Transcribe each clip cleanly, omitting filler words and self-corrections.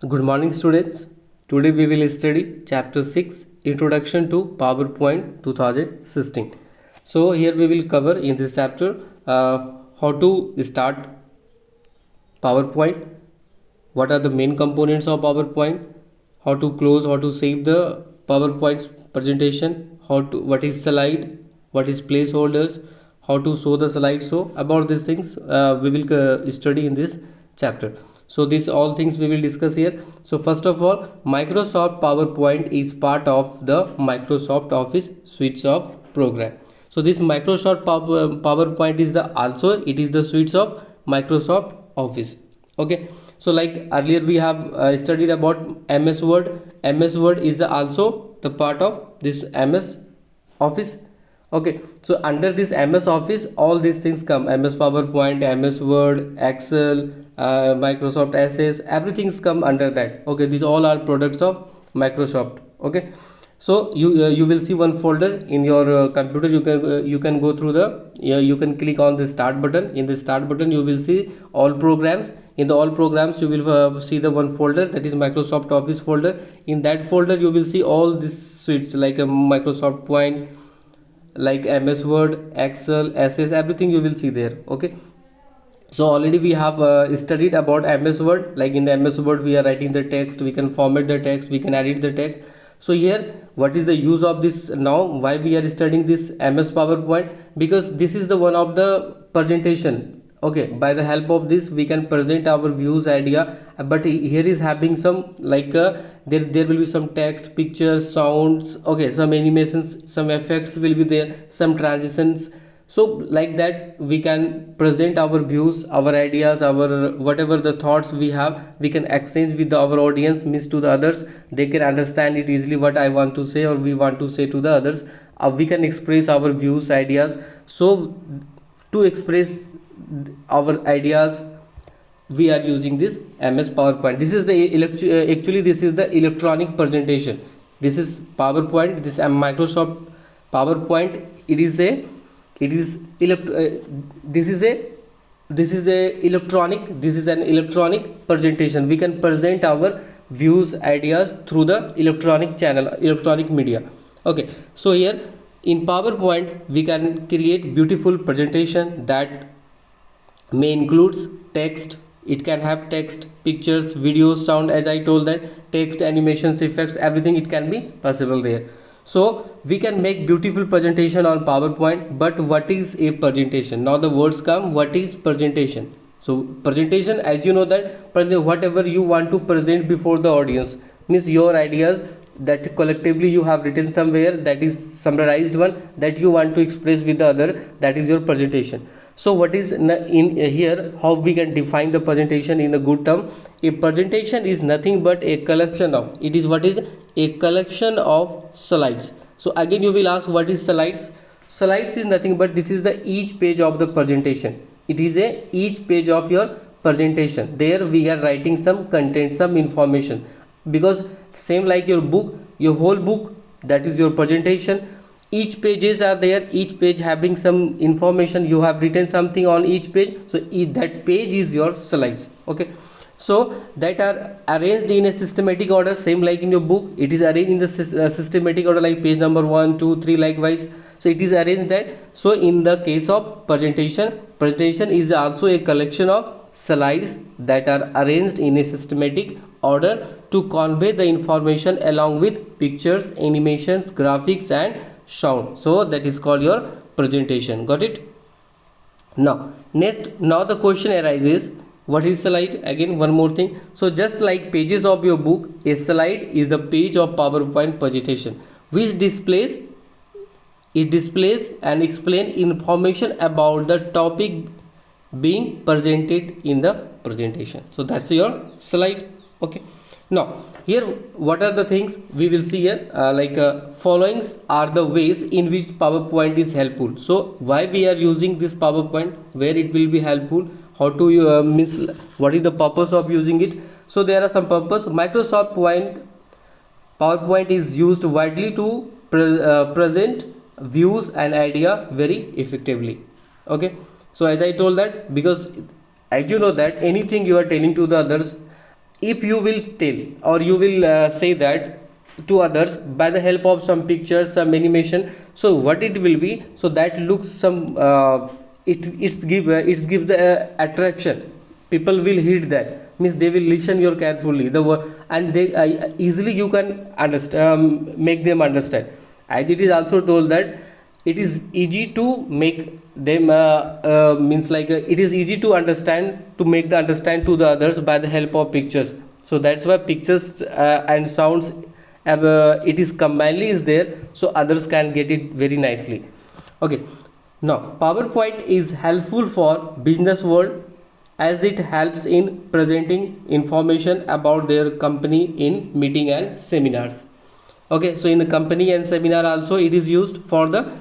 Good morning, students. Today we will study chapter 6, Introduction to PowerPoint 2016. So here we will cover in this chapter how to start PowerPoint, what are the main components of PowerPoint, how to close, how to save the PowerPoint presentation, what is slide, what is placeholders, how to show the slide. So about these things we will study in this chapter. So these all things we will discuss here. So first of all, Microsoft PowerPoint is part of the Microsoft Office suites of program. So this Microsoft PowerPoint is the also it is the suites of Microsoft Office. Okay, so like earlier we have studied about MS Word. MS Word is also the part of this MS Office. Okay, so under this MS Office all these things come: MS PowerPoint, MS Word, Excel, Microsoft Access, everything's come under that. Okay, these all are products of Microsoft. Okay, so you will see one folder in your computer. You can go through the you can click on the start button. In the start button you will see all programs. In the all programs you will see the one folder, that is Microsoft Office folder. In that folder you will see all these suites like Microsoft Point, like MS Word, Excel, Access, everything you will see there. Okay, so already we have studied about MS Word. Like in the MS Word we are writing the text, we can format the text, we can edit the text. So here what is the use of this now, why we are studying this MS PowerPoint? Because this is the one of the presentation. Okay, by the help of this we can present our views, idea. But here is having some like there will be some text, pictures, sounds. Okay, some animations, some effects will be there, some transitions. So like that we can present our views, our ideas, our whatever the thoughts we have, we can exchange with our audience, means to the others. They can understand it easily what I want to say or we want to say to the others. We can express our views, ideas. So to express our ideas we are using this MS PowerPoint. This is the actually this is the electronic presentation. This is PowerPoint. This is Microsoft PowerPoint. It is this is a electronic, this is an electronic presentation. We can present our views, ideas through the electronic channel, electronic media. Okay, so here in PowerPoint we can create beautiful presentation that may includes text. It can have text, pictures, videos, sound, as I told that text, animations, effects, everything it can be possible there. So we can make beautiful presentation on PowerPoint. But what is a presentation? Now the words come, what is presentation? So presentation, as you know that whatever you want to present before the audience, means your ideas that collectively you have written somewhere, that is summarized one, that you want to express with the other, that is your presentation. So what is in here, how we can define the presentation in a good term? A presentation is nothing but a collection of, it is what is a collection of slides. So again you will ask, what is slides? Slides is nothing but this is the each page of the presentation. It is a each page of your presentation. There we are writing some content, some information, because same like your book, your whole book, that is your presentation. Each pages are there, each page having some information, you have written something on each page. So that page is your slides. Okay, so that are arranged in a systematic order, same like in your book. It is arranged in the systematic order, like page number 1 2 3 likewise. So it is arranged that. So in the case of presentation is also a collection of slides that are arranged in a systematic order to convey the information along with pictures, animations, graphics and sound. So that is called your presentation. Got it? Now the question arises, what is slide? Again one more thing. So just like pages of your book, a slide is the page of PowerPoint presentation which displays and explain information about the topic being presented in the presentation. So that's your slide. Okay, now here what are the things we will see here? Followings are the ways in which PowerPoint is helpful. So why we are using this PowerPoint, where it will be helpful, how to means what is the purpose of using it? So there are some purpose. Microsoft PowerPoint is used widely to present views and idea very effectively. Okay, so as I told that, because as you know that anything you are telling to the others, if you will tell or you will say that to others by the help of some pictures, some animation, so what it will be, so that looks some it's give the attraction. People will heed that, means they will listen your carefully and they easily you can understand, make them understand. As it is also told that it is easy to make them means like it is easy to understand, to make the understand to the others by the help of pictures. So that's why pictures and sounds it is combinedly is there, so others can get it very nicely. Okay, now PowerPoint is helpful for business world as it helps in presenting information about their company in meeting and seminars. Okay, so in the company and seminar also it is used for the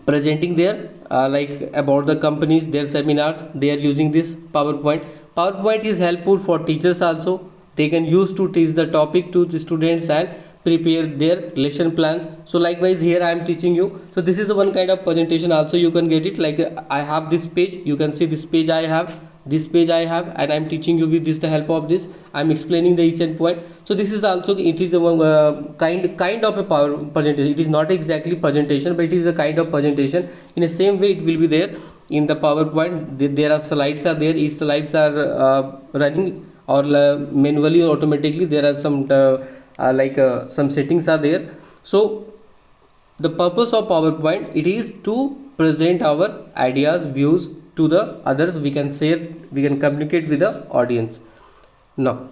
presenting their like about the companies, their seminar, they are using this PowerPoint is helpful for teachers also. They can use to teach the topic to the students and prepare their lesson plans. So likewise here I am teaching you, so this is one kind of presentation also you can get it, like I have this page, you can see this page I have, this page I have, and I am teaching you with this the help of this I am explaining the each and point. So this is also, it is a kind of a power presentation. It is not exactly presentation, but it is a kind of presentation. In the same way it will be there in the PowerPoint. There are slides are there, each slides are running or manually or automatically. There are some some settings are there. So the purpose of PowerPoint, it is to present our ideas, views to the others. We can share, we can communicate with the audience. Now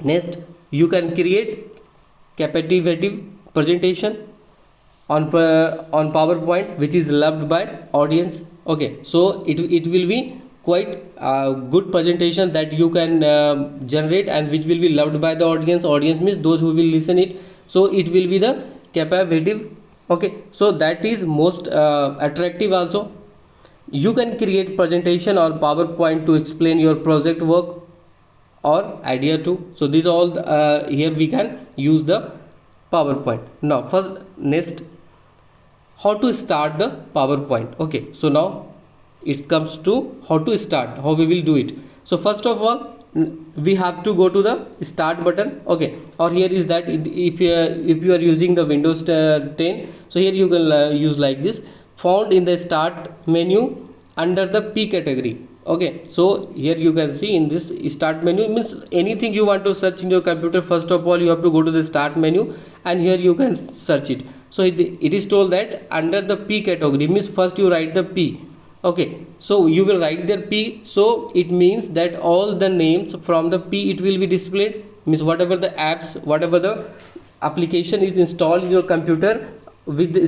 next, you can create captivating presentation on PowerPoint which is loved by audience. Okay, so it will be quite good presentation that you can generate and which will be loved by the audience. Audience means those who will listen it, so it will be the captivative. Okay, so that is most attractive also. You can create presentation on PowerPoint to explain your project work or idea too. So these all here we can use the PowerPoint. Now first, next, how to start the PowerPoint. Okay, so now it comes to how to start, how we will do it. So first of all, we have to go to the start button. Okay, or here is that if you are using the Windows 10, so here you can use like this, found in the start menu under the P category. Okay, so here you can see in this start menu, means anything you want to search in your computer, first of all you have to go to the start menu and here you can search it. So it is told that under the P category, means first you write the P. Okay, so you will write there P, so it means that all the names from the P it will be displayed, means whatever the apps, whatever the application is installed in your computer with the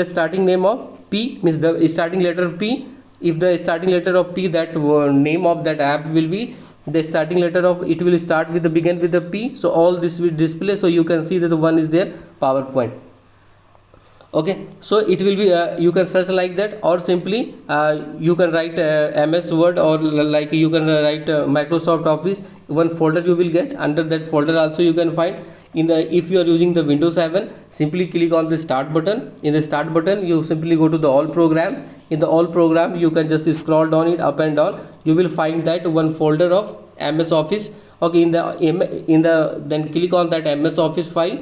starting name of P, means the starting letter P. If the starting letter of P, that name of that app will be the starting letter of, it will start with the begin with the P, so all this will display. So you can see that the one is there, PowerPoint. Okay, so it will be you can search like that, or simply you can write MS Word, or like you can write Microsoft Office. One folder you will get, under that folder also you can find. In the, if you are using the Windows 7, simply click on the start button. In the start button you simply go to the all program. In the all program you can just scroll down it up and down, you will find that one folder of MS Office. Okay, in the then click on that MS Office file.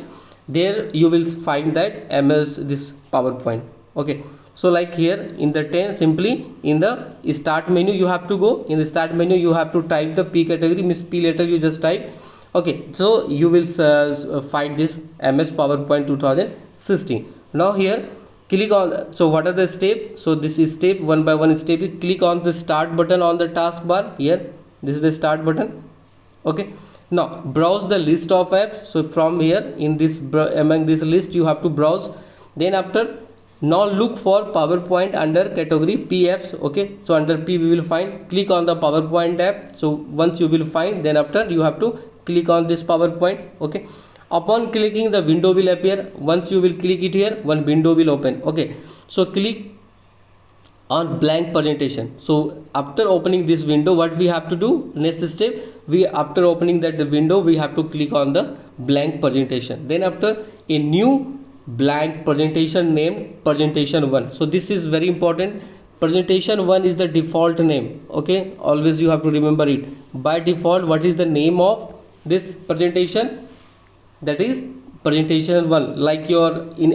There you will find that this PowerPoint. Okay, so like here in the 10, simply in the start menu you have to go. In the start menu you have to type the P category, means P letter you just type. Okay, so you will find this MS PowerPoint 2016. Now here click on, so what are the steps? So this is step, one by one step. Click on the start button on the taskbar. Here this is the start button. Okay, now browse the list of apps. So from here in this among this list you have to browse. Then after, now look for PowerPoint under category P apps. Okay, so under P we will find, click on the PowerPoint app. So once you will find, then after you have to click on this PowerPoint. Okay, upon clicking the window will appear. Once you will click it here, one window will open. Okay, so click on blank presentation. So after opening this window, what we have to do, next step, we after opening that the window we have to click on the blank presentation. Then after, a new blank presentation named presentation 1. So this is very important. presentation 1 is the default name. Okay, always you have to remember it. By default, what is the name of this presentation? That is presentation 1. Like your in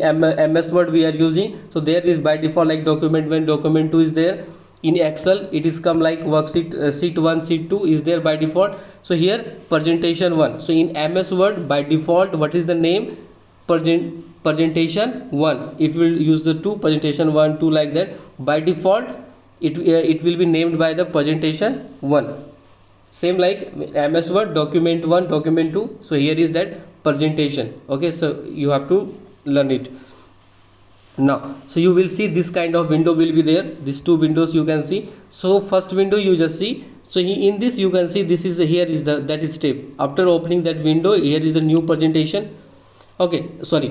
MS Word we are using, so there is by default like document 1, document 2 is there. In Excel it is come like worksheet sheet 1, sheet 2 is there by default. So here presentation 1. So in MS Word by default, what is the name? Presentation 1. If we will use the 2, presentation 1, 2 like that, by default it will be named by the presentation 1. Same like MS Word, document 1, document 2. So here is that presentation. Okay, so you have to learn it now. So you will see this kind of window will be there. These two windows you can see. So first window you just see. So in this you can see this is here is the that is step. After opening that window, here is the new presentation. Okay, sorry,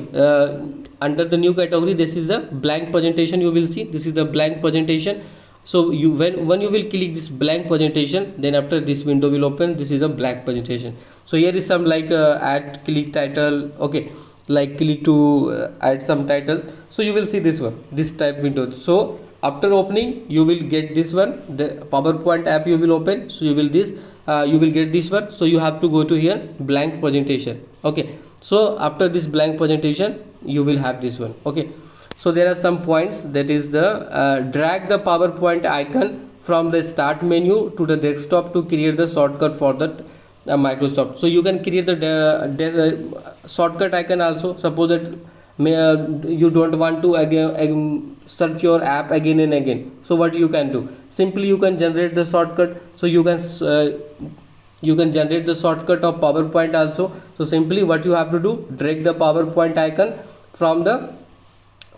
under the new category this is the blank presentation. You will see this is the blank presentation. So you when you will click this blank presentation, then after this window will open. This is a blank presentation. So here is some like add click title. Okay, like click to add some title. So you will see this one, this type window. So after opening you will get this one, the PowerPoint app you will open. So you will get this one. So you have to go to here blank presentation. Okay, so after this blank presentation you will have this one. Okay, so there are some points, that is the drag the PowerPoint icon from the start menu to the desktop to create the shortcut for the Microsoft. So you can create the shortcut icon also. Suppose that you don't want to again search your app again and again. So what you can do? Simply you can generate the shortcut. So you can generate the shortcut of PowerPoint also. So simply what you have to do, drag the PowerPoint icon from the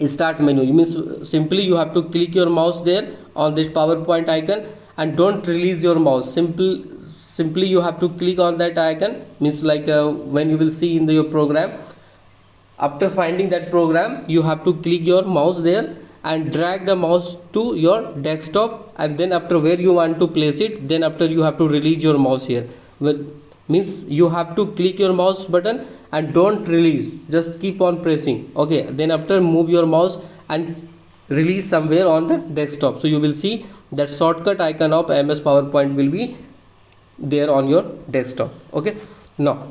start menu. You means simply you have to click your mouse there on this PowerPoint icon and don't release your mouse. Simply you have to click on that icon. Means like when you will see in your program, after finding that program you have to click your mouse there and drag the mouse to your desktop, and then after where you want to place it, then after you have to release your mouse here. Means you have to click your mouse button and don't release, just keep on pressing. Okay, then after move your mouse and release somewhere on the desktop. So you will see that shortcut icon of MS PowerPoint will be there on your desktop. Okay, now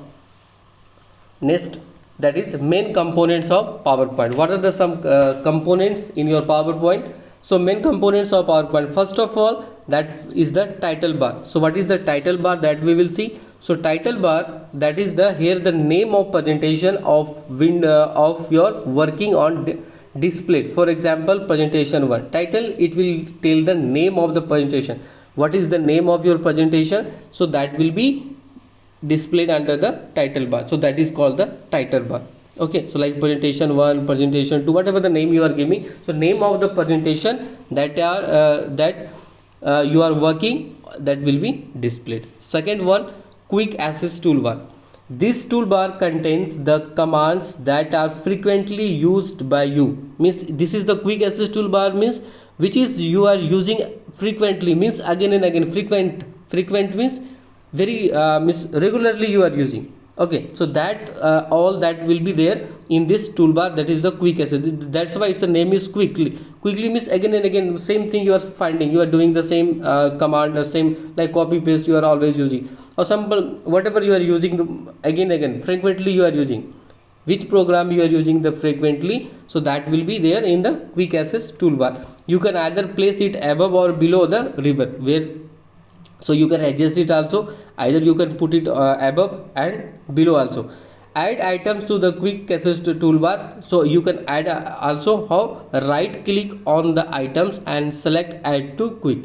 next, that is main components of PowerPoint. What are the some components in your PowerPoint? So main components of PowerPoint, first of all, that is the title bar. So what is the title bar, that we will see. So title bar, that is the here the name of presentation of your working on display. For example, presentation 1 title, it will tell the name of the presentation. What is the name of your presentation? So that will be displayed under the title bar. So that is called the title bar. Okay, so like presentation 1, presentation 2, whatever the name you are giving. So name of the presentation that you are working, that will be displayed. Second one, quick access toolbar. This toolbar contains the commands that are frequently used by you. Means this is the quick access toolbar, means which is you are using frequently, means again and again. Frequent means very means regularly you are using. Okay, so that all that will be there in this toolbar, that is the quick access. That's why its name is quickly. Quickly means again and again same thing you are finding, you are doing the same command, the same like copy paste you are always using, or simple whatever you are using again frequently you are using. Which program you are using the frequently, so that will be there in the quick access toolbar. You can either place it above or below the ribbon, where so you can adjust it also. Either you can put it above and below also. Add items to the quick access toolbar. So you can add also how right click on the items and select add to quick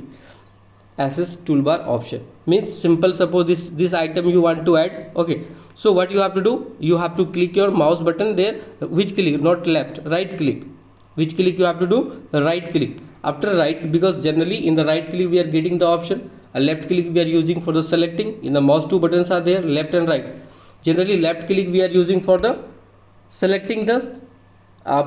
access toolbar option. Means simple, suppose this item you want to add. Okay, so what you have to do, you have to click your mouse button there. Which click? Not left, right click. Which click you have to do? Right click. After right, because generally in the right click we are getting the option. A left click we are using for the selecting. In the mouse, two buttons are there, left and right. Generally left click we are using for the selecting the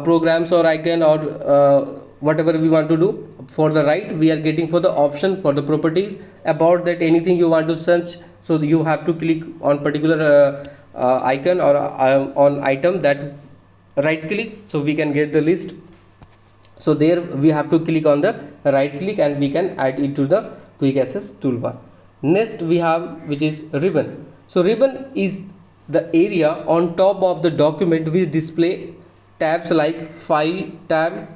programs or icon or whatever we want to do. For the right we are getting for the option for the properties, about that anything you want to search. So you have to click on particular icon or on item, that right click, so we can get the list. So there we have to click on the right click and we can add it to the quick access toolbar. Next we have which is ribbon. So ribbon is the area on top of the document which display tabs like file tab,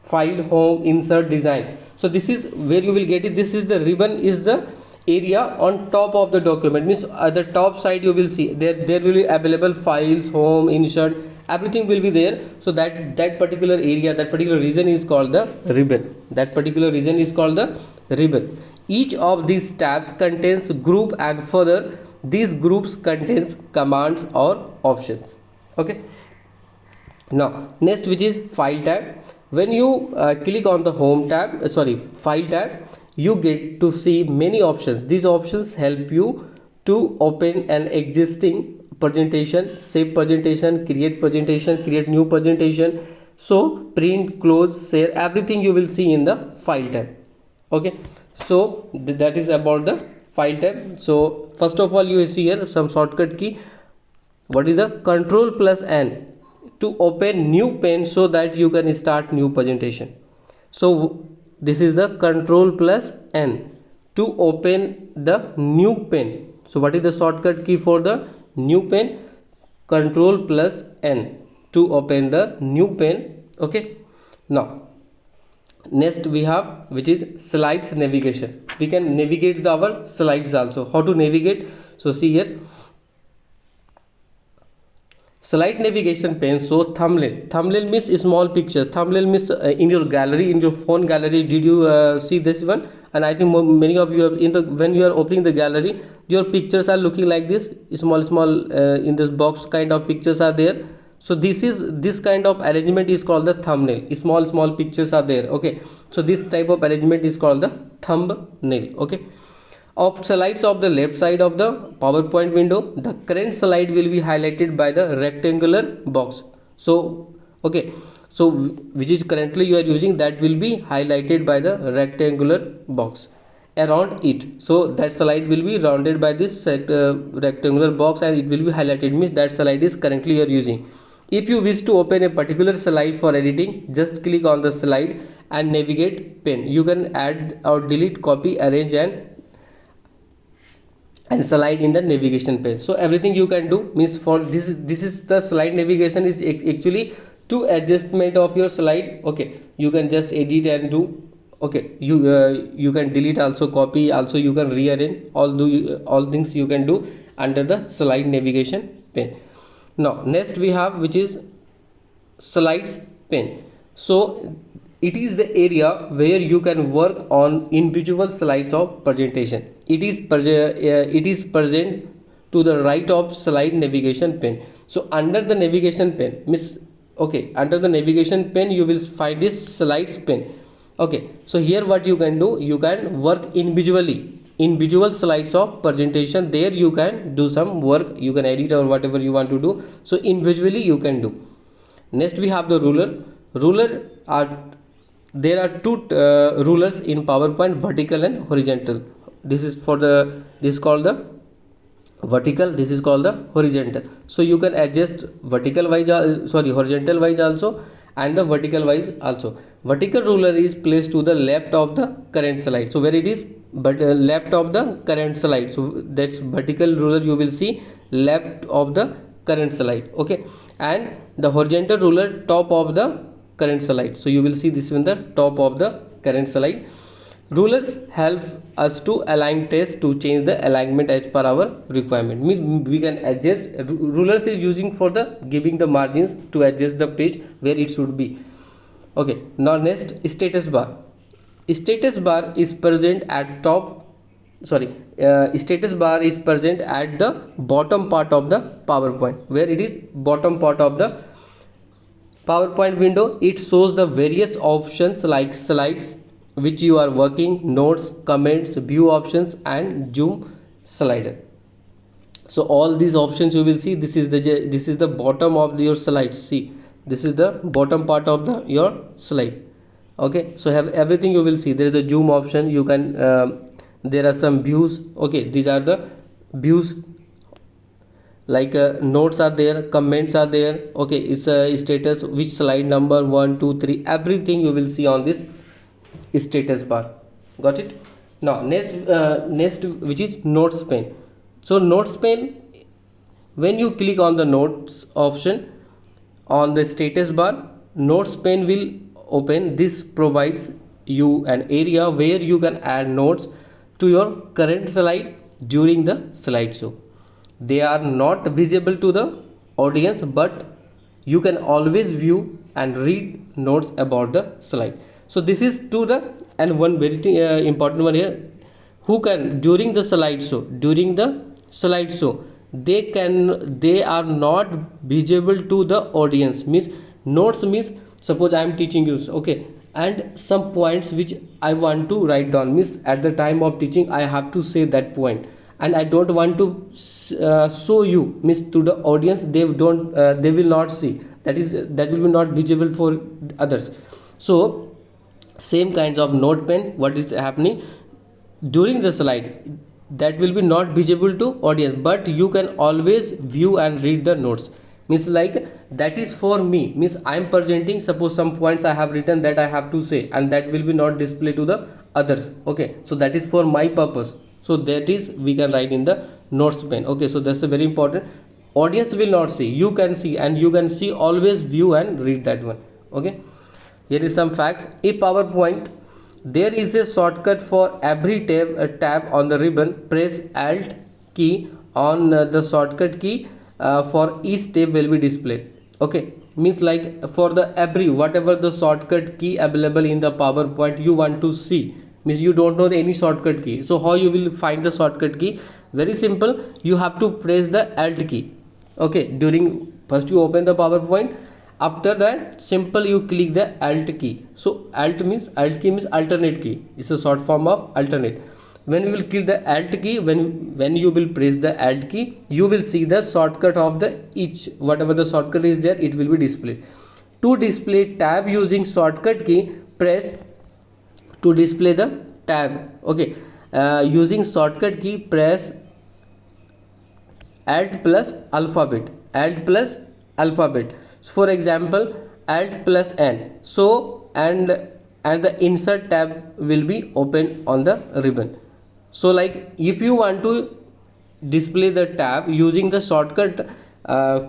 file, home, insert, design. So this is where you will get it. This is the ribbon is the area on top of the document, means at the top side you will see there will be available files, home, insert, everything will be there. So that particular area, that particular region is called the ribbon. That particular region is called the ribbon. Each of these tabs contains group and further these groups contains commands or options. Okay, now next which is file tab. When you click on the home tab, file tab, you get to see many options. These options help you to open an existing presentation, save presentation, create new presentation. So print, close, share, everything you will see in the file tab. Okay, so that is about the file tab. So first of all you see here some shortcut key. What is the Control plus N to open new pane so that you can start new presentation. So this is the Control plus N to open the new pane. So what is the shortcut key for the new pane? Control plus N to open the new pane. Okay, now next we have which is slides navigation. We can navigate our slides also. How to navigate? So see here, slide navigation pane. So thumbnail means small pictures. Thumbnail means in your gallery, in your phone gallery. Did you see this one? And I think many of you have when you are opening the gallery, your pictures are looking like this, small in this box kind of pictures are there. So this kind of arrangement is called the thumbnail. Small pictures are there. Okay, so this type of arrangement is called the thumbnail. Okay, of slides of the left side of the PowerPoint window, the current slide will be highlighted by the rectangular box. So okay, so which is currently you are using, that will be highlighted by the rectangular box around it. So that slide will be rounded by this rectangular box and it will be highlighted, means that slide is currently you are using. If you wish to open a particular slide for editing, just click on the slide and navigate pane. You can add or delete, copy, arrange and slide in the navigation pane. So everything you can do, means for this is the slide navigation is actually to adjustment of your slide. Okay, you can just edit and do. Okay, you can delete also, copy also, you can rearrange, all things you can do under the slide navigation pane. Now next we have which is slides pane. So it is the area where you can work on individual slides of presentation. It is present to the right of slide navigation pane. So under the navigation pane, under the navigation pane you will find this slides pane. Okay, so here what you can do, you can work individual slides of presentation. There you can do some work, you can edit or whatever you want to do. So individually you can do. Next we have the ruler. There are two rulers in PowerPoint, vertical and horizontal. This is called the vertical, this is called the horizontal. So you can adjust horizontal wise also and the vertical wise also. Vertical ruler is placed to the left of the current slide. So where it is, but left of the current slide. So that's vertical ruler, you will see left of the current slide. Okay, and the horizontal ruler top of the current slide. So you will see this in the top of the current slide. Rulers help us to align text, to change the alignment as per our requirement. Means we can adjust. Rulers is using for the giving the margins to adjust the page where it should be. Okay, now next status bar. Status bar is present at status bar is present at the bottom part of the PowerPoint. Where it is bottom part of the PowerPoint window, it shows the various options like slides which you are working, notes, comments, view options and zoom slider. So all these options you will see. This is the bottom of your slides. See, this is the bottom part of your slide. Okay, so have everything you will see. There is a zoom option, you can there are some views. Okay, these are the views. like notes are there, comments are there. Okay, it's a status, which slide number 1 2 3, everything you will see on this status bar. Got it? Now next which is notes pane. So notes pane, when you click on the notes option on the status bar, notes pane will open. This provides you an area where you can add notes to your current slide during the slideshow. They are not visible to the audience, but you can always view and read notes about the slide. So this is to the, and one very important one here, who can during the slideshow they are not visible to the audience. Means notes means, suppose I am teaching you, okay, and some points which I want to write down, means at the time of teaching I have to say that point, and I don't want to show you, means to the audience, they will not see, that will be not visible for others. So same kinds of note pen, what is happening during the slide, that will be not visible to audience, but you can always view and read the notes. Means like that is for me, means I am presenting, suppose some points I have written that I have to say, and that will be not displayed to the others. Okay, so that is for my purpose, so that is we can write in the notes pane. Okay, so that's a very important, audience will not see, you can see, and you can see, always view and read that one. Okay, here is some facts. In PowerPoint, there is a shortcut for every tab on the ribbon. Press Alt key on the shortcut key for each tab will be displayed. Okay, means like for the every whatever the shortcut key available in the PowerPoint you want to see, means you don't know any shortcut key. So how you will find the shortcut key? Very simple, you have to press the Alt key. Okay, during first you open the PowerPoint, after that simple you click the Alt key. So alt key means alternate key, it's a short form of alternate. When you will click the Alt key, when you will press the Alt key, you will see the shortcut of the each, whatever the shortcut is there, it will be displayed. To display tab using shortcut key, press to display the tab. Okay, using shortcut key, press Alt plus alphabet, so for example Alt plus N. So and the insert tab will be open on the ribbon. So like if you want to display the tab using the shortcut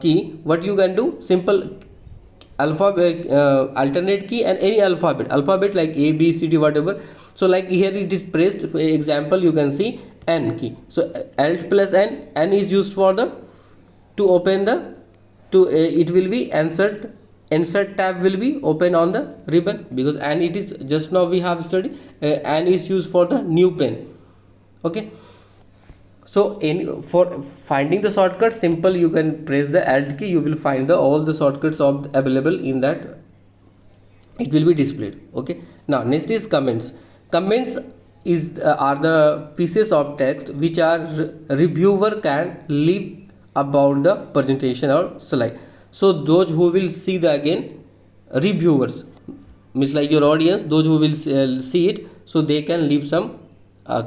key, what you can do, simple alphabet alternate key and any alphabet like A B C D whatever. So like here it is pressed, for example you can see N key. So Alt plus N is used for the to open the it will be insert tab will be open on the ribbon, because and it is just now we have studied and is used for the new pen. Okay, so for finding the shortcut, simple you can press the Alt key, you will find all the shortcuts available in that, it will be displayed. Okay, now next is comments. Comments is are the pieces of text which our reviewer can leave about the presentation or slide. So those who will see the again, reviewers means like your audience, those who will see it, so they can leave some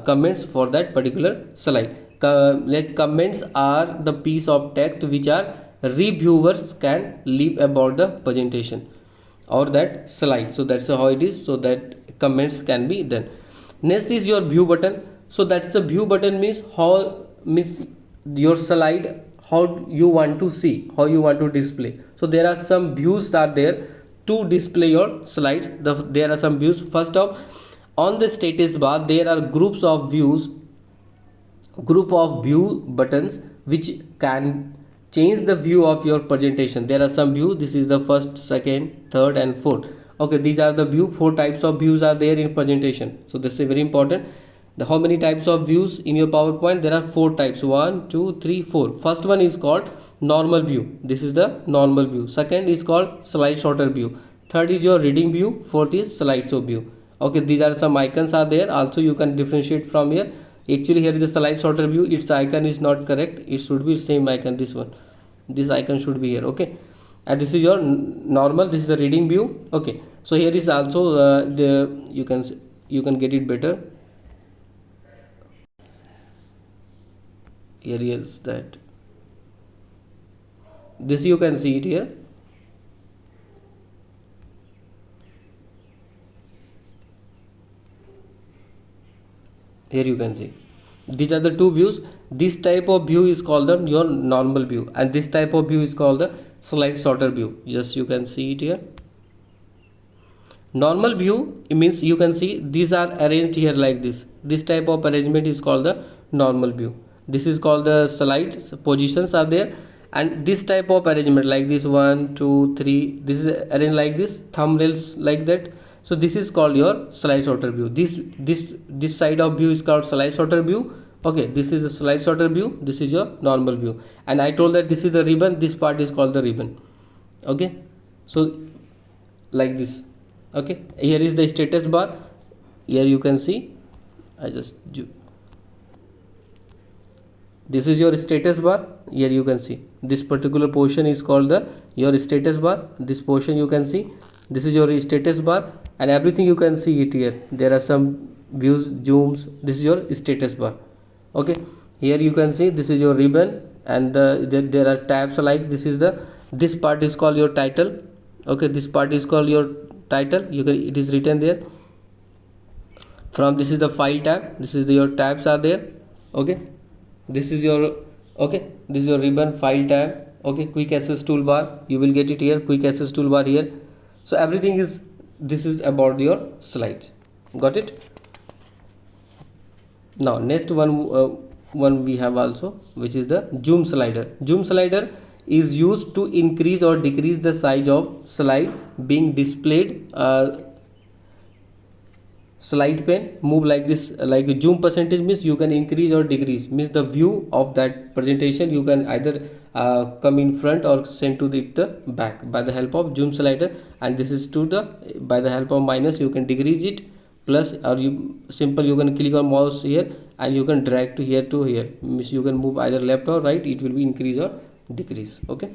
comments for that particular slide. Like comments are the piece of text which our reviewers can leave about the presentation or that slide. So that's how it is, so that comments can be done. Next is your view button. So that's a view button, means how, means your slide, how you want to see, how you want to display. So there are some views are there to display your slides. There are some views. First off, on the status bar there are group of view buttons which can change the view of your presentation. There are some view, this is the first, second, third and fourth. Okay, these are the view, 4 types of views are there in presentation. So this is very important. How many types of views in your PowerPoint? There are 4 types, 1 2 3 4. First one is called normal view, this is the normal view. Second is called slide sorter view. Third is your reading view. Fourth is slideshow view. Okay, these are some icons are there, also you can differentiate from here. Actually here is the slide sorter view, its icon is not correct, it should be same icon, this one, this icon should be here. Okay, and this is your normal, this is the reading view. Okay, so here is also the you can get it better. Here is that This you can see it here. Here you can see these are the two views. This type of view is called the your normal view, and this type of view is called the slide sorter view. Yes, you can see it here. Normal view, it means you can see these are arranged here like this. This type of arrangement is called the normal view. This is called the slide positions are there, and this type of arrangement like this 1 2 3, this is arranged like this, thumbnails like that. So this is called your slide sorter view. This side of view is called slide sorter view. Okay, this is a slide sorter view, this is your normal view, and I told that this is the ribbon, this part is called the ribbon. Okay, so like this. Okay, here is the status bar. Here you can see, I just this is your status bar. Here you can see this particular portion is called the your status bar. This portion you can see, this is your status bar, and everything you can see it here. There are some views, zooms. This is your status bar. Okay, here you can see this is your ribbon, and there are tabs like this is the, this part is called your title. Okay, this part is called your title. You can, it is written there. From this is the file tab, this is your tabs are there. Okay, this is your, okay, this is your ribbon, file tab. Okay, quick access toolbar, you will get it here, quick access toolbar here. So everything is, this is about your slides. Got it? Now next one we have also, which is the zoom slider. Zoom slider is used to increase or decrease the size of slide being displayed. Slide pane move like this, like zoom percentage means you can increase or decrease, means the view of that presentation you can either come in front or send to the back by the help of zoom slider. And this is to the, by the help of minus you can decrease it, plus, or you simple you can click on mouse here and you can drag to here, means you can move either left or right, it will be increase or decrease. Okay.